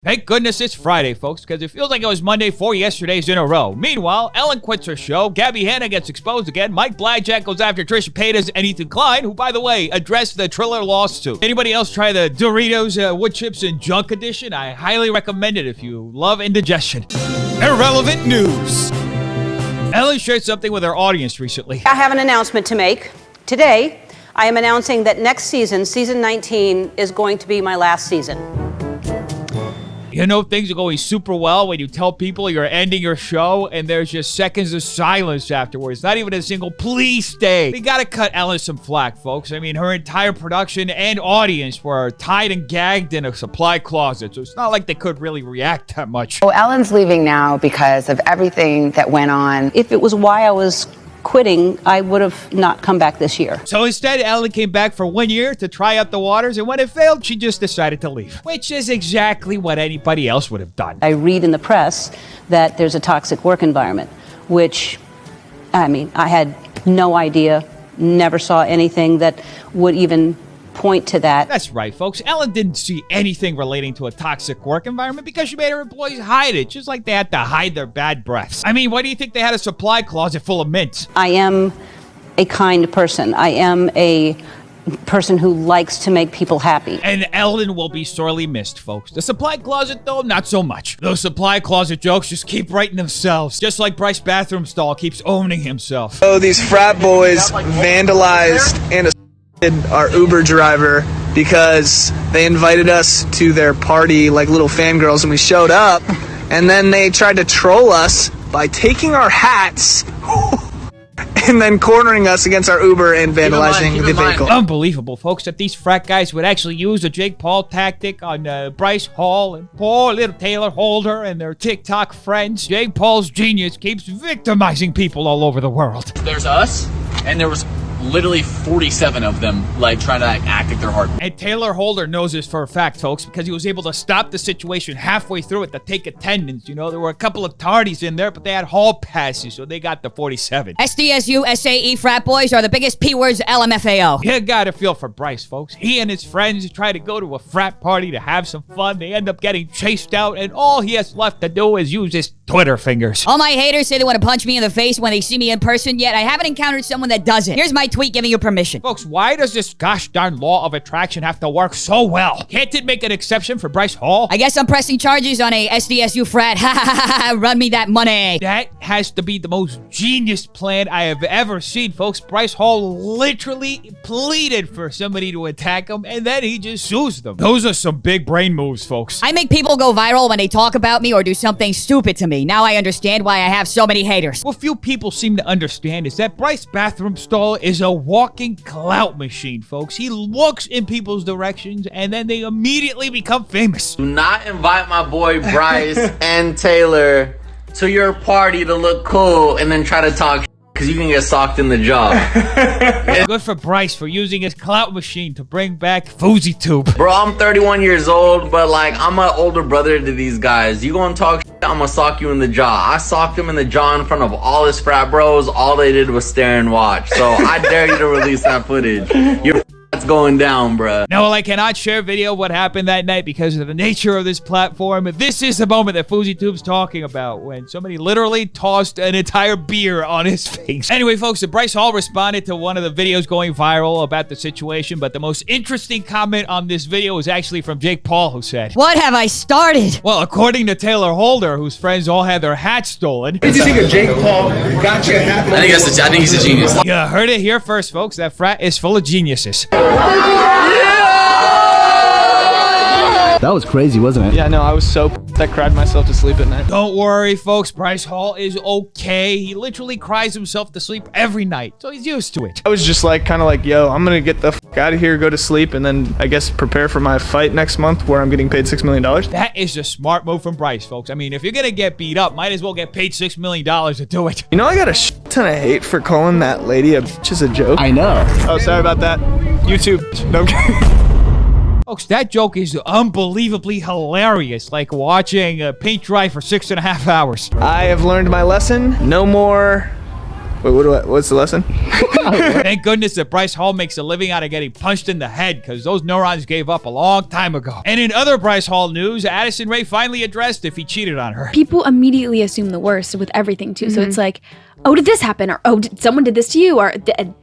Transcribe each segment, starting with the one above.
Thank goodness it's Friday, folks, because it feels like it was Monday 4 yesterdays in a row. Meanwhile, Ellen quits her show, Gabbie gets exposed again, Majlak goes after Trisha Paytas and Ethan Klein, who, by the way, addressed the Triller lawsuit. Anybody else try the Doritos wood chips and junk edition? I highly recommend it if you love indigestion. Irrelevant news. Ellen shared something with her audience recently. I have an announcement to make. Today, I am announcing that next season, season 19, is going to be my last season. You know things are going super well when you tell people you're ending your show and there's just seconds of silence afterwards. Not even a single please stay. They gotta cut Ellen some flack, folks. I mean, her entire production and audience were tied and gagged in a supply closet, so it's not like they could really react that much. Well, Ellen's leaving now because of everything that went on. If it was why I was quitting, I would have not come back this year. So instead, Ellen came back for 1 year to try out the waters, and when it failed, she just decided to leave, which is exactly what anybody else would have done. I read in the press that there's a toxic work environment, which, I mean, I had no idea, never saw anything that would even point to that. That's right, folks. Ellen didn't see anything relating to a toxic work environment because she made her employees hide it, just like they had to hide their bad breaths. I mean, why do you think they had a supply closet full of mints? I am a kind person. I am a person who likes to make people happy. And Ellen will be sorely missed, folks. The supply closet, though, not so much. Those supply closet jokes just keep writing themselves, just like Bryce's bathroom stall keeps owning himself. So these frat boys vandalized and our Uber driver because they invited us to their party like little fangirls, and we showed up, and then they tried to troll us by taking our hats and then cornering us against our Uber and vandalizing the vehicle. Unbelievable, folks, that these frat guys would actually use a Jake Paul tactic on Bryce Hall and poor little Taylor Holder and their TikTok friends. Jake Paul's genius keeps victimizing people all over the world. There's us, and there was literally 47 of them, like, trying to act like they're hard. And Taylor Holder knows this for a fact, folks, because he was able to stop the situation halfway through it to take attendance. You know, there were a couple of tardies in there, but they had hall passes, so they got the 47. SDSU, SAE frat boys are the biggest P-words LMFAO. You gotta feel for Bryce, folks. He and his friends try to go to a frat party to have some fun. They end up getting chased out, and all he has left to do is use his Twitter fingers. All my haters say they want to punch me in the face when they see me in person, yet I haven't encountered someone that doesn't. Here's my tweet giving you permission. Folks, why does this gosh darn law of attraction have to work so well? Can't it make an exception for Bryce Hall? I guess I'm pressing charges on a SDSU frat. Ha ha ha ha, run me that money. That has to be the most genius plan I have ever seen, folks. Bryce Hall literally pleaded for somebody to attack him, and then he just sues them. Those are some big brain moves, folks. I make people go viral when they talk about me or do something stupid to me. Now I understand why I have so many haters. What few people seem to understand is that Bryce's bathroom stall is a walking clout machine, folks. He looks in people's directions, and then they immediately become famous. Do not invite my boy Bryce and Taylor to your party to look cool and then try to talk because you can get socked in the jaw. Good for Bryce for using his clout machine to bring back FouseyTube. Bro, I'm 31 years old, but like, I'm an older brother to these guys. You gonna talk shit, I'm gonna sock you in the jaw. I socked him in the jaw in front of all his frat bros. All they did was stare and watch. So I dare you to release that footage. That's going down, bruh. No, well, I cannot share video of what happened that night because of the nature of this platform. This is the moment that FouseyTube's talking about, when somebody literally tossed an entire beer on his face. Anyway, folks, Bryce Hall responded to one of the videos going viral about the situation, but the most interesting comment on this video was actually from Jake Paul, who said, "What have I started?" Well, according to Taylor Holder, whose friends all had their hats stolen. What did you think of Jake Paul? Gotcha hat. I think he's a genius. You heard it here first, folks. That frat is full of geniuses. That was crazy, wasn't it? Yeah, no, I was so I cried myself to sleep at night. Don't worry, folks. Bryce Hall is okay. He literally cries himself to sleep every night, so he's used to it. I was just like, kind of like, yo, I'm gonna get the f out of here, go to sleep, and then I guess prepare for my fight next month where I'm getting paid $6 million. That is a smart move from Bryce, folks. I mean, if you're gonna get beat up, might as well get paid $6 million to do it. You know, I got a shit ton of hate for calling that lady a bitch as a joke. I know. Oh, sorry about that. YouTube. No, I'm kidding. Folks, that joke is unbelievably hilarious, like watching paint dry for 6.5 hours. I have learned my lesson. No more... Wait, what's the lesson? Thank goodness that Bryce Hall makes a living out of getting punched in the head, because those neurons gave up a long time ago. And in other Bryce Hall news, Addison Rae finally addressed if he cheated on her. People immediately assume the worst with everything too. So it's like, oh, did this happen? Or, oh, someone did this to you? Or,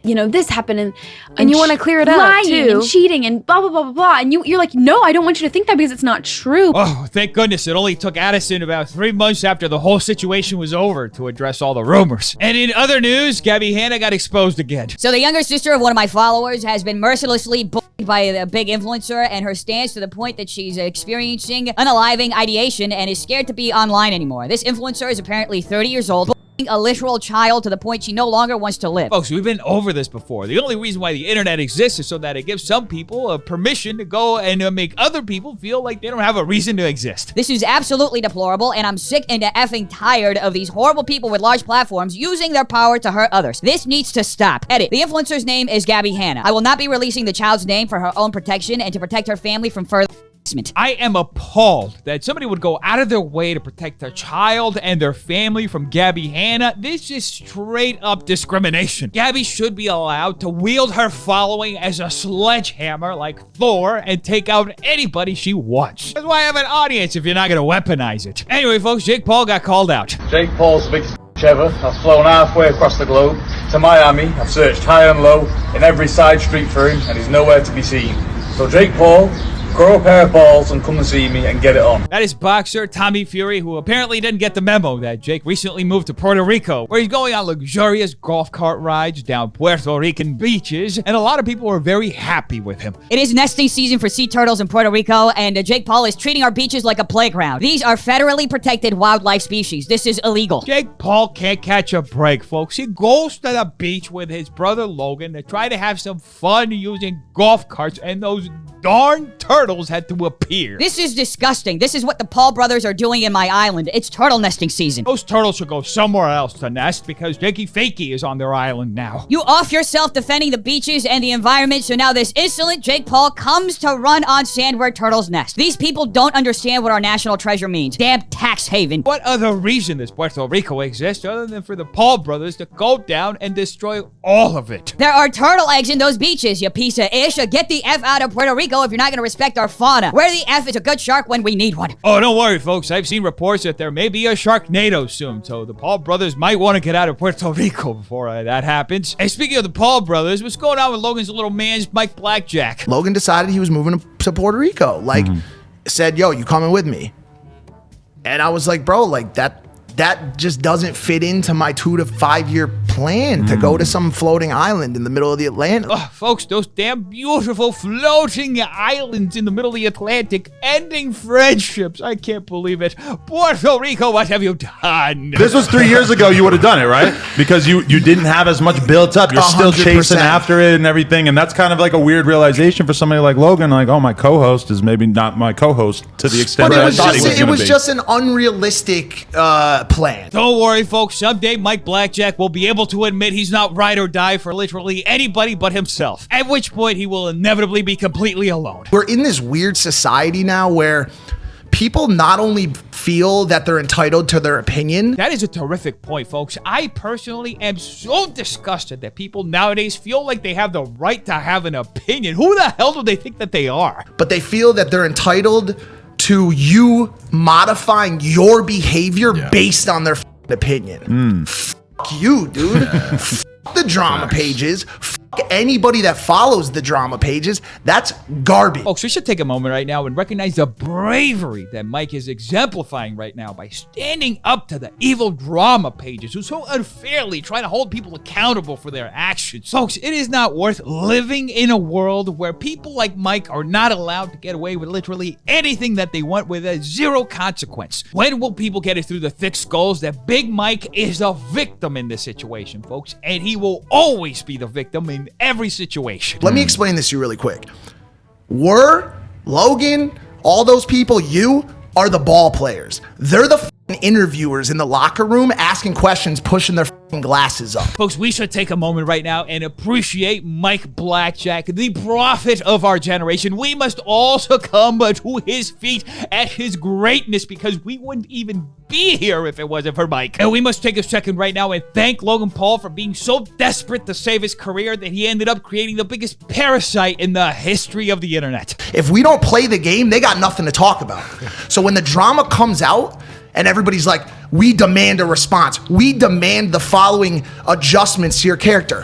this happened. And you want to clear it up, lying too. And cheating and blah, blah, blah, blah, blah. And you're like, no, I don't want you to think that because it's not true. Oh, thank goodness it only took Addison about 3 months after the whole situation was over to address all the rumors. And in other news, Gabbie Hanna got exposed again. So the younger sister of one of my followers has been mercilessly bullied by a big influencer, and her stands to the point that she's experiencing unaliving ideation and is scared to be online anymore. This influencer is apparently 30 years old, a literal child to the point she no longer wants to live. Folks, we've been over this before. The only reason why the internet exists is so that it gives some people a permission to go and make other people feel like they don't have a reason to exist. This is absolutely deplorable, and I'm sick and effing tired of these horrible people with large platforms using their power to hurt others. This needs to stop. Edit. The influencer's name is Gabbie Hanna. I will not be releasing the child's name for her own protection and to protect her family from further harassment. I am appalled that somebody would go out of their way to protect their child and their family from Gabbie Hanna. This is straight up discrimination. Gabbie should be allowed to wield her following as a sledgehammer like Thor and take out anybody she wants. That's why I have an audience if you're not going to weaponize it. Anyway, folks, Jake Paul got called out. Jake Paul's the biggest ever. I've flown halfway across the globe to Miami. I've searched high and low in every side street for him, and he's nowhere to be seen. So Jake Paul, grow a pair of balls and come and see me and get it on. That is boxer Tommy Fury, who apparently didn't get the memo that Jake recently moved to Puerto Rico, where he's going on luxurious golf cart rides down Puerto Rican beaches, and a lot of people are very happy with him. It is nesting season for sea turtles in Puerto Rico, and Jake Paul is treating our beaches like a playground. These are federally protected wildlife species. This is illegal. Jake Paul can't catch a break, folks. He goes to the beach with his brother Logan to try to have some fun using golf carts, and those darn turtles had to appear. This is disgusting. This is what the Paul brothers are doing in my island. It's turtle nesting season. Those turtles should go somewhere else to nest because Jakey Fakey is on their island now. You off yourself defending the beaches and the environment, so now this insolent Jake Paul comes to run on sand where turtles nest. These people don't understand what our national treasure means. Damn tax haven. What other reason does Puerto Rico exist other than for the Paul brothers to go down and destroy all of it? There are turtle eggs in those beaches, you piece of ish. Get the F out of Puerto Rico if you're not going to respect our fauna. Where the F is a good shark when we need one. Oh, don't worry, folks. I've seen reports that there may be a Sharknado soon, so the Paul brothers might want to get out of Puerto Rico before that happens. And speaking of the Paul brothers, what's going on with Logan's little man's Mike Blackjack? Logan decided he was moving to Puerto Rico. Said, yo, you coming with me? And I was like, bro, like that just doesn't fit into my 2 to 5 year plan to go to some floating island in the middle of the Atlantic. Oh, folks, those damn beautiful floating islands in the middle of the Atlantic, ending friendships. I can't believe it. Puerto Rico, what have you done? This was 3 years ago. You would have done it, right? Because you didn't have as much built up. You're 100%. Still chasing after it and everything. And that's kind of like a weird realization for somebody like Logan. Like, oh, my co-host is maybe not my co-host to the extent that I thought he was going to be. It was just an unrealistic plan. Don't worry, folks. Someday Mike Blackjack will be able to admit he's not ride or die for literally anybody but himself. At which point he will inevitably be completely alone. We're in this weird society now where people not only feel that they're entitled to their opinion. That is a terrific point, folks. I personally am so disgusted that people nowadays feel like they have the right to have an opinion. Who the hell do they think that they are? But they feel that they're entitled to you modifying your behavior based on their opinion. Fuck you, dude. Fuck the drama pages. Fuck anybody that follows the drama pages. That's garbage. Folks, we should take a moment right now and recognize the bravery that Mike is exemplifying right now by standing up to the evil drama pages who so unfairly try to hold people accountable for their actions. Folks, it is not worth living in a world where people like Mike are not allowed to get away with literally anything that they want with a zero consequence. When will people get it through the thick skulls that Big Mike is a victim in this situation, folks, and he will always be the victim in every situation. Let me explain this to you really quick. Logan, all those people, you are the ball players. They're the interviewers in the locker room asking questions, pushing their glasses up. Folks, we should take a moment right now and appreciate Mike Blackjack, the prophet of our generation. We must all succumb to his feet at his greatness because we wouldn't even be here if it wasn't for Mike. And we must take a second right now and thank Logan Paul for being so desperate to save his career that he ended up creating the biggest parasite in the history of the internet. If we don't play the game, they got nothing to talk about. So when the drama comes out and everybody's like, we demand a response, we demand the following adjustments to your character.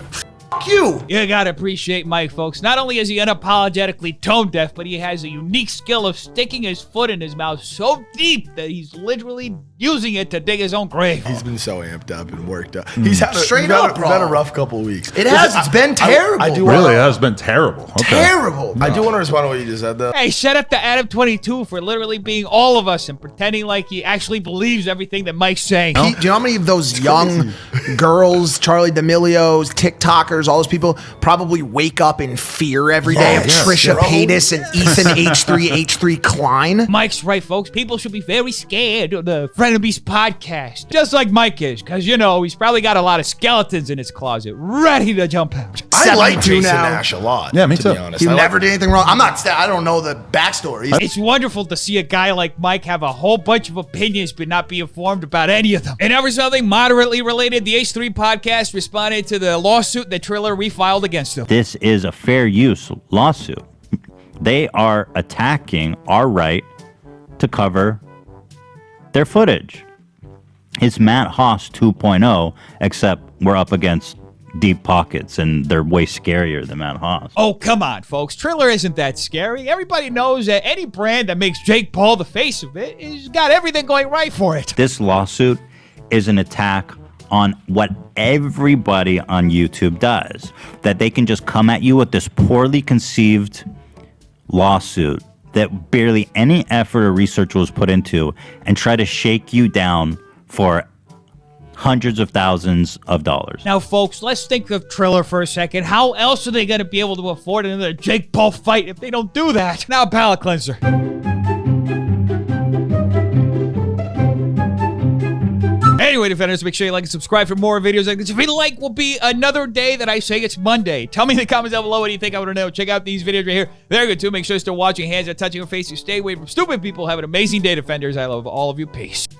Fuck you. You gotta appreciate Mike, folks. Not only is he unapologetically tone deaf, but he has a unique skill of sticking his foot in his mouth so deep that he's literally using it to dig his own grave. He's been so amped up and worked up. He's had Straight he's up, had a rough couple of weeks. It has. It's been terrible. I do Really has been terrible. Okay. Terrible. I do want to respond to what you just said, though. Hey, shout out to Adam22 for literally being all of us and pretending like he actually believes everything that Mike's saying. Do you know how many of those young girls, Charlie D'Amelio's, TikTokers, all those people probably wake up in fear every day of Trisha Paytas and Ethan H3 Klein? Mike's right, folks. People should be very scared of the Frenemies podcast. Just like Mike is, because, you know, he's probably got a lot of skeletons in his closet ready to jump out. I like Jason Nash a lot. Yeah, me too. Be honest. He never did anything wrong. I don't know the backstory. It's wonderful to see a guy like Mike have a whole bunch of opinions but not be informed about any of them. And ever something moderately related, the H3 podcast responded to the lawsuit that Triller refiled against him. This is a fair use lawsuit. They are attacking our right to cover their footage. It's Matt Haas 2.0, except we're up against deep pockets and they're way scarier than Matt Haas. Oh, come on, folks. Triller isn't that scary. Everybody knows that any brand that makes Jake Paul the face of it has got everything going right for it. This lawsuit is an attack on what everybody on YouTube does, that they can just come at you with this poorly conceived lawsuit that barely any effort or research was put into and try to shake you down for hundreds of thousands of dollars. Now, folks, let's think of Triller for a second. How else are they going to be able to afford another Jake Paul fight if they don't do that? Now, palate cleanser. Anyway, defenders, make sure you like and subscribe for more videos like this. If you like, will be another day that I say it's Monday. Tell me in the comments down below what you think I want to know. Check out these videos right here. They're good too. Make sure you're still watching. Hands are touching your face. You stay away from stupid people. Have an amazing day, defenders. I love all of you. Peace.